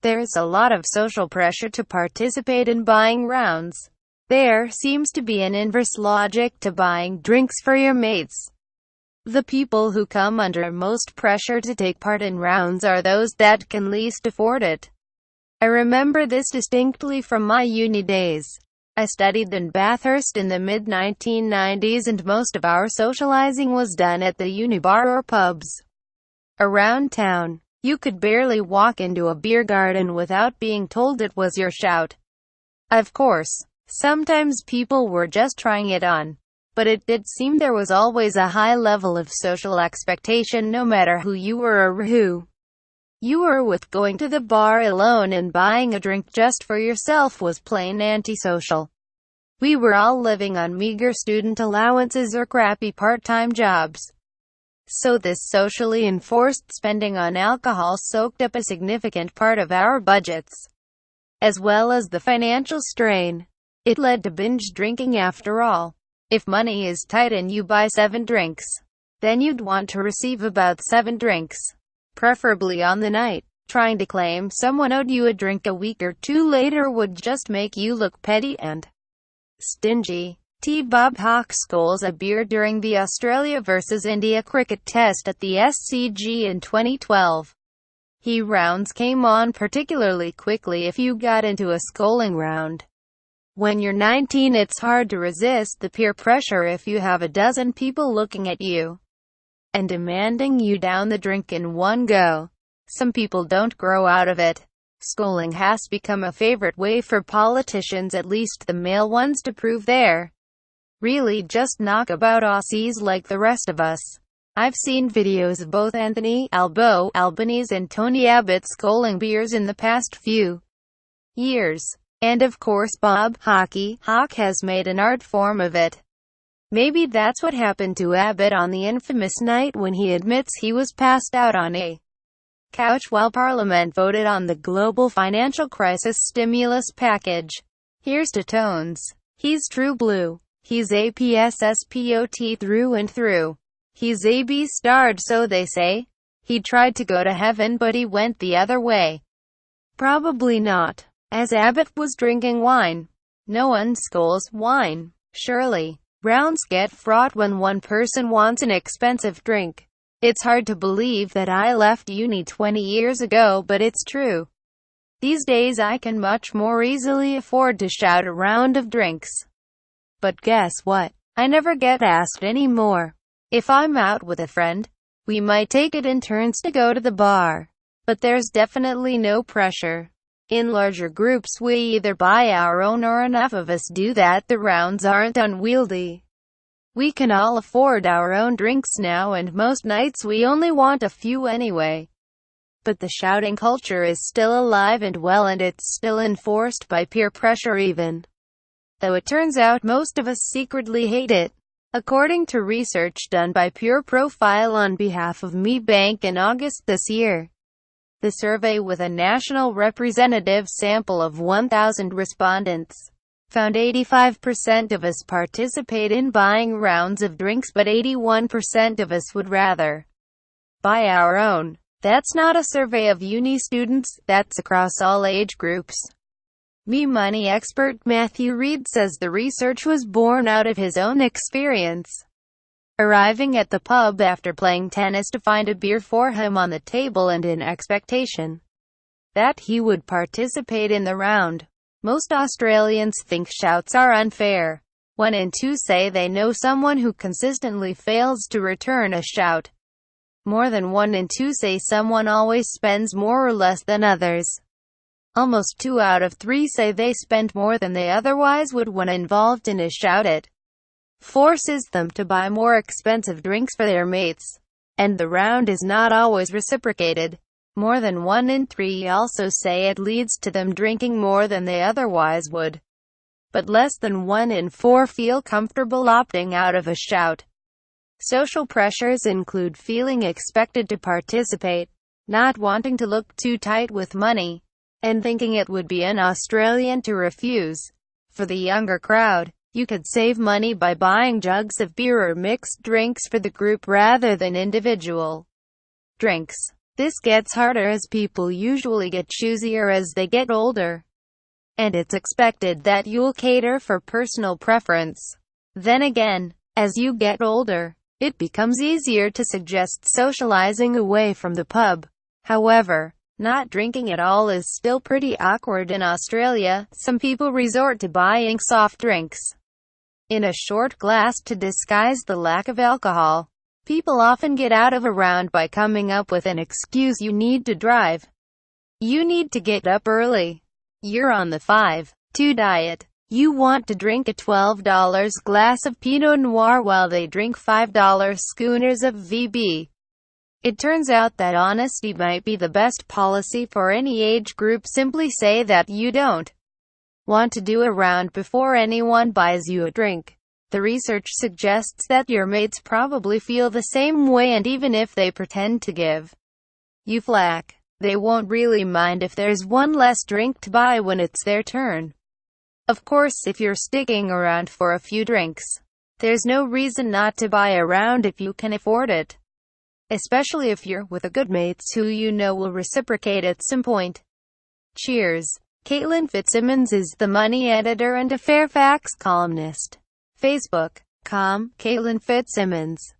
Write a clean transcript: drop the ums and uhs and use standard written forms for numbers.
There's a lot of social pressure to participate in buying rounds. There seems to be an inverse logic to buying drinks for your mates. The people who come under most pressure to take part in rounds are those that can least afford it. I remember this distinctly from my uni days. I studied in Bathurst in the mid-1990s, and most of our socializing was done at the uni bar or pubs around town. You could barely walk into a beer garden without being told it was your shout. Of course, sometimes people were just trying it on, but it did seem there was always a high level of social expectation no matter who you were or who you were with. Going to the bar alone and buying a drink just for yourself was plain antisocial. We were all living on meager student allowances or crappy part-time jobs. So this socially enforced spending on alcohol soaked up a significant part of our budgets, as well as the financial strain. It led to binge drinking after all. If money is tight and you buy 7 drinks, then you'd want to receive about 7 drinks, preferably on the night. Trying to claim someone owed you a drink a week or two later would just make you look petty and stingy. Bob Hawke sculls a beer during the Australia vs India cricket test at the SCG in 2012. Rounds came on particularly quickly if you got into a sculling round. When you're 19, it's hard to resist the peer pressure if you have a dozen people looking at you and demanding you down the drink in one go. Some people don't grow out of it. Sculling has become a favorite way for politicians, at least the male ones, to prove they're really just knockabout Aussies like the rest of us. I've seen videos of both Anthony Albanese and Tony Abbott sculling beers in the past few years. And of course Bob Hawke has made an art form of it. Maybe that's what happened to Abbott on the infamous night when he admits he was passed out on a couch while Parliament voted on the global financial crisis stimulus package. Here's to Tones. He's true blue. He's APSSPOT through and through. He's AB starred, so they say. He tried to go to heaven but he went the other way. Probably not, as Abbott was drinking wine. No one sculls wine, surely. Rounds get fraught when one person wants an expensive drink. It's hard to believe that I left uni 20 years ago, but it's true. These days I can much more easily afford to shout a round of drinks. But guess what? I never get asked anymore. If I'm out with a friend, we might take it in turns to go to the bar. But there's definitely no pressure. In larger groups we either buy our own or enough of us do that the rounds aren't unwieldy. We can all afford our own drinks now, and most nights we only want a few anyway. But the shouting culture is still alive and well, and it's still enforced by peer pressure even though it turns out most of us secretly hate it. According to research done by Pure Profile on behalf of Me Bank in August this year, the survey, with a national representative sample of 1,000 respondents, found 85% of us participate in buying rounds of drinks, but 81% of us would rather buy our own. That's not a survey of uni students, that's across all age groups. Me Money expert Matthew Reed says the research was born out of his own experience, arriving at the pub after playing tennis to find a beer for him on the table and in expectation that he would participate in the round. Most Australians think shouts are unfair. 1 in 2 say they know someone who consistently fails to return a shout. More than 1 in 2 say someone always spends more or less than others. Almost 2 out of 3 say they spend more than they otherwise would when involved in a shout. It forces them to buy more expensive drinks for their mates, and the round is not always reciprocated. More than 1 in 3 also say it leads to them drinking more than they otherwise would, but less than 1 in 4 feel comfortable opting out of a shout. Social pressures include feeling expected to participate, not wanting to look too tight with money, and thinking it would be un-Australian to refuse. For the younger crowd, you could save money by buying jugs of beer or mixed drinks for the group rather than individual drinks. This gets harder as people usually get choosier as they get older, and it's expected that you'll cater for personal preference. Then again, as you get older, it becomes easier to suggest socializing away from the pub. However, not drinking at all is still pretty awkward in Australia. Some people resort to buying soft drinks in a short glass to disguise the lack of alcohol. People often get out of a round by coming up with an excuse: you need to drive, you need to get up early, you're on the 5-2 diet, you want to drink a $12 glass of Pinot Noir while they drink $5 schooners of VB. It turns out that honesty might be the best policy for any age group. Simply say that you don't want to do a round before anyone buys you a drink. The research suggests that your mates probably feel the same way, and even if they pretend to give you flack, they won't really mind if there's one less drink to buy when it's their turn. Of course, if you're sticking around for a few drinks, there's no reason not to buy a round if you can afford it, especially if you're with a good mates who you know will reciprocate at some point. Cheers. Caitlin Fitzsimmons is the money editor and a Fairfax columnist. Facebook.com/Caitlin Fitzsimmons.